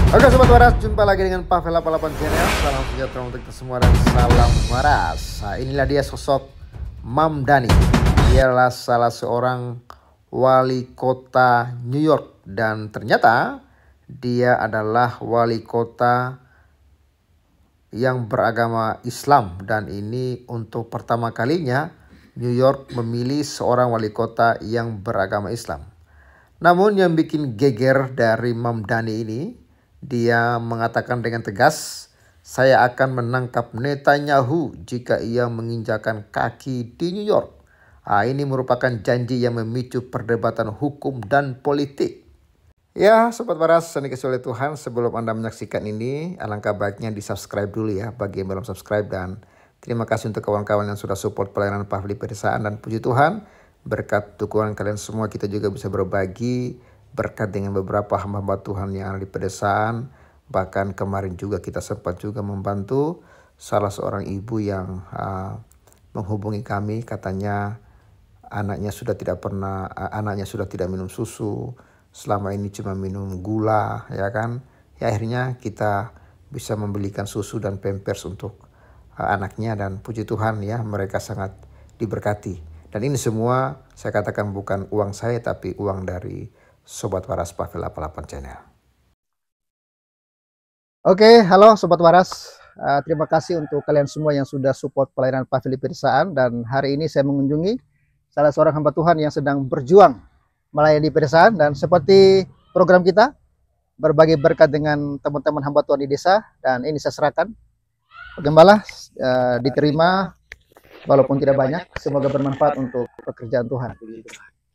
Oke Sobat Waras, jumpa lagi dengan Pavel 88 Channel. Salam sejahtera untuk kita semua dan salam waras. Nah, inilah dia sosok Mamdani. Dia adalah salah seorang wali kota New York. Dan ternyata dia adalah wali kota yang beragama Islam. Dan ini untuk pertama kalinya New York memilih seorang wali kota yang beragama Islam. Namun yang bikin geger dari Mamdani ini, dia mengatakan dengan tegas, saya akan menangkap Netanyahu jika ia menginjakan kaki di New York. Ini merupakan janji yang memicu perdebatan hukum dan politik. Ya Sobat Waras, yang dikasih oleh Tuhan, sebelum Anda menyaksikan ini, alangkah baiknya di subscribe dulu ya bagi yang belum subscribe. Dan terima kasih untuk kawan-kawan yang sudah support pelayanan Pavli Pedesaan. Dan puji Tuhan, berkat dukungan kalian semua kita juga bisa berbagi berkat dengan beberapa hamba-hamba Tuhan yang ada di pedesaan. Bahkan kemarin juga kita sempat juga membantu salah seorang ibu yang menghubungi kami, katanya anaknya sudah tidak minum susu, selama ini cuma minum gula, ya kan. Ya akhirnya kita bisa membelikan susu dan pampers untuk anaknya, dan puji Tuhan ya, mereka sangat diberkati. Dan ini semua saya katakan bukan uang saya, tapi uang dari Sobat Waras Pavel 88 Channel. Oke, halo Sobat Waras. Terima kasih untuk kalian semua yang sudah support pelayanan Pavel Pedesaan. Dan hari ini saya mengunjungi salah seorang hamba Tuhan yang sedang berjuang melayani pedesaan. Dan seperti program kita, berbagi berkat dengan teman-teman hamba Tuhan di desa. Dan ini saya serahkan. Gembala, diterima walaupun tidak banyak. Semoga bermanfaat untuk pekerjaan Tuhan.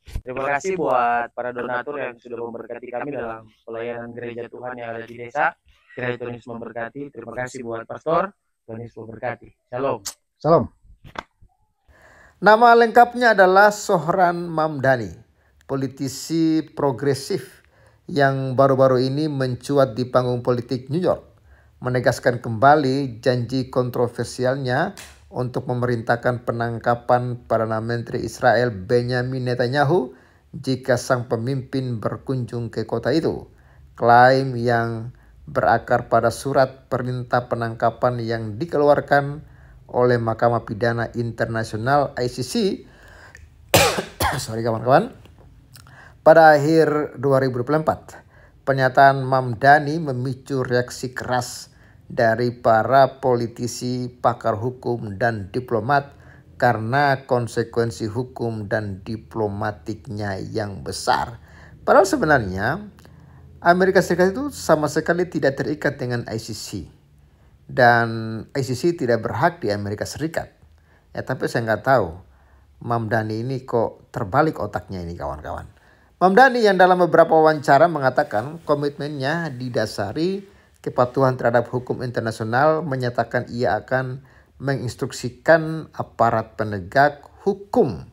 Terima kasih buat para donatur yang sudah memberkati kami dalam pelayanan gereja Tuhan yang ada di desa. Kiranya Tuhan Yesus memberkati. Terima kasih buat pastor. Tuhan Yesus memberkati. Shalom. Salam. Nama lengkapnya adalah Sohran Mamdani, politisi progresif yang baru-baru ini mencuat di panggung politik New York, menegaskan kembali janji kontroversialnya untuk memerintahkan penangkapan Perdana Menteri Israel Benjamin Netanyahu jika sang pemimpin berkunjung ke kota itu. Klaim yang berakar pada surat perintah penangkapan yang dikeluarkan oleh Mahkamah Pidana Internasional ICC kawan-kawan, pada akhir 2024. Pernyataan Mamdani memicu reaksi keras dari para politisi, pakar hukum, dan diplomat karena konsekuensi hukum dan diplomatiknya yang besar. Padahal sebenarnya Amerika Serikat itu sama sekali tidak terikat dengan ICC. Dan ICC tidak berhak di Amerika Serikat. Ya, tapi saya nggak tahu Mamdani ini kok terbalik otaknya ini kawan-kawan. Mamdani yang dalam beberapa wawancara mengatakan komitmennya didasari kepatuhan terhadap hukum internasional, menyatakan ia akan menginstruksikan aparat penegak hukum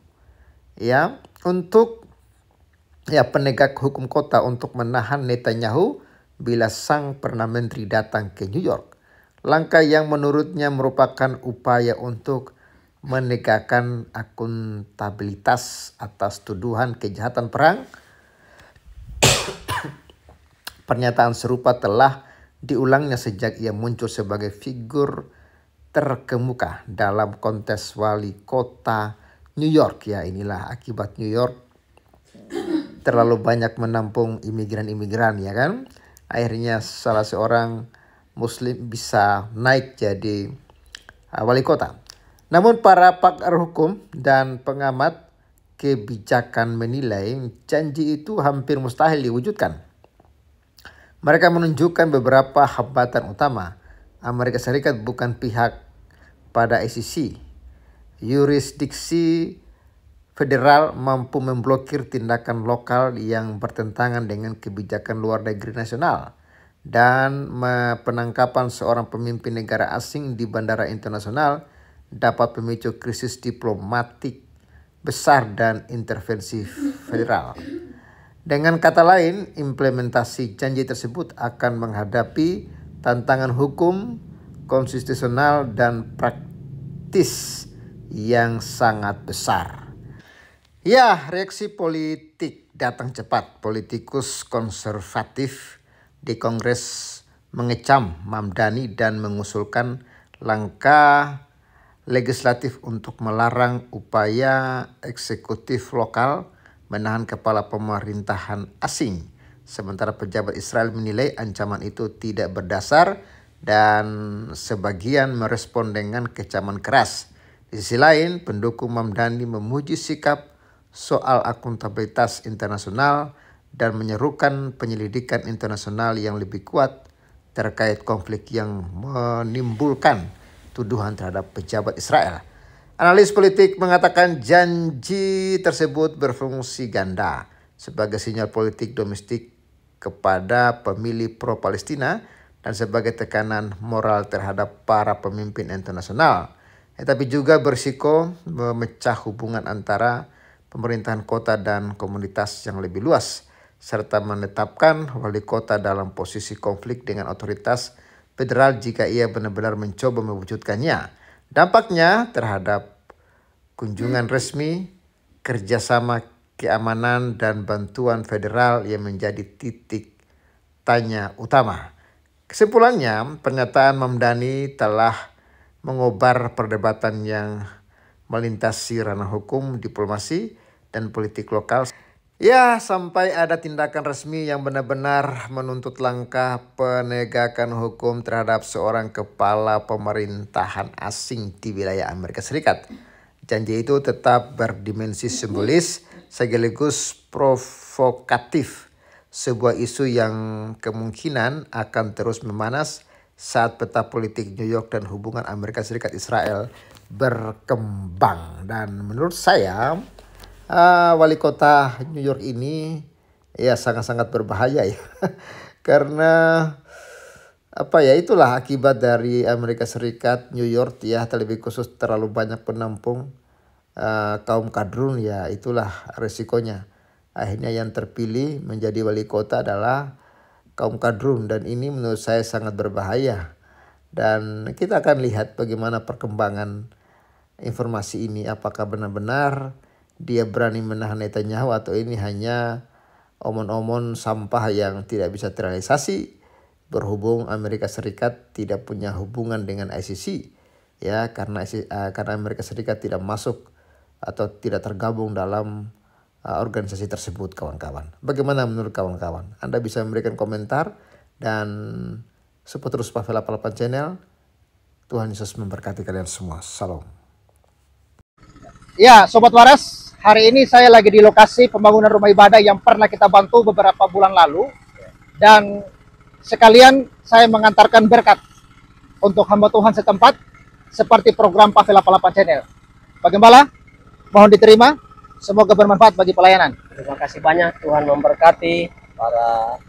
penegak hukum kota untuk menahan Netanyahu bila sang Perdana Menteri datang ke New York. Langkah yang menurutnya merupakan upaya untuk menegakkan akuntabilitas atas tuduhan kejahatan perang. Pernyataan serupa telah diulangnya sejak ia muncul sebagai figur terkemuka dalam kontes wali kota New York. Ya, inilah akibat New York terlalu banyak menampung imigran-imigran, ya kan. Akhirnya salah seorang Muslim bisa naik jadi wali kota. Namun para pakar hukum dan pengamat kebijakan menilai janji itu hampir mustahil diwujudkan. Mereka menunjukkan beberapa hambatan utama. Amerika Serikat bukan pihak pada ICC. Yurisdiksi federal mampu memblokir tindakan lokal yang bertentangan dengan kebijakan luar negeri nasional. Dan penangkapan seorang pemimpin negara asing di bandara internasional dapat memicu krisis diplomatik besar dan intervensi federal. Dengan kata lain, implementasi janji tersebut akan menghadapi tantangan hukum, konstitusional, dan praktis yang sangat besar. Ya, reaksi politik datang cepat. Politikus konservatif di Kongres mengecam Mamdani dan mengusulkan langkah legislatif untuk melarang upaya eksekutif lokal menahan kepala pemerintahan asing. Sementara pejabat Israel menilai ancaman itu tidak berdasar dan sebagian merespon dengan kecaman keras. Di sisi lain, pendukung Mamdani memuji sikap soal akuntabilitas internasional dan menyerukan penyelidikan internasional yang lebih kuat terkait konflik yang menimbulkan tuduhan terhadap pejabat Israel. Analis politik mengatakan janji tersebut berfungsi ganda sebagai sinyal politik domestik kepada pemilih pro-Palestina dan sebagai tekanan moral terhadap para pemimpin internasional. Tapi juga berisiko memecah hubungan antara pemerintahan kota dan komunitas yang lebih luas, serta menetapkan wali kota dalam posisi konflik dengan otoritas federal jika ia benar-benar mencoba mewujudkannya. Dampaknya terhadap kunjungan resmi, kerjasama keamanan dan bantuan federal yang menjadi titik tanya utama. Kesimpulannya, pernyataan Mamdani telah mengobar perdebatan yang melintasi ranah hukum, diplomasi, dan politik lokal. Ya, sampai ada tindakan resmi yang benar-benar menuntut langkah penegakan hukum terhadap seorang kepala pemerintahan asing di wilayah Amerika Serikat. Janji itu tetap berdimensi simbolis sekaligus provokatif, sebuah isu yang kemungkinan akan terus memanas saat peta politik New York dan hubungan Amerika Serikat Israel berkembang. Dan menurut saya wali kota New York ini ya sangat-sangat berbahaya ya. Karena itulah akibat dari Amerika Serikat, New York ya, terlebih khusus terlalu banyak penampung kaum kadrun, ya itulah resikonya. Akhirnya yang terpilih menjadi wali kota adalah kaum kadrun, dan ini menurut saya sangat berbahaya. Dan kita akan lihat bagaimana perkembangan informasi ini, apakah benar-benar dia berani menahan Netanyahu atau ini hanya omon-omon sampah yang tidak bisa terrealisasi, berhubung Amerika Serikat tidak punya hubungan dengan ICC ya, karena Amerika Serikat tidak masuk atau tidak tergabung dalam organisasi tersebut, kawan-kawan. Bagaimana menurut kawan-kawan? Anda bisa memberikan komentar dan support terus Pavela Palapan Channel. Tuhan Yesus memberkati kalian semua. Salam. Ya, Sobat Waras, hari ini saya lagi di lokasi pembangunan rumah ibadah yang pernah kita bantu beberapa bulan lalu. Dan sekalian saya mengantarkan berkat untuk hamba Tuhan setempat seperti program Pavela Palapan Channel. Bagaimana? Mohon diterima. Semoga bermanfaat bagi pelayanan. Terima kasih banyak, Tuhan memberkati para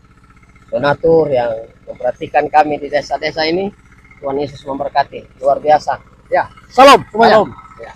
donatur yang memperhatikan kami di desa-desa ini. Tuhan Yesus memberkati, luar biasa. Ya, salam semuanya. Salam. Ya.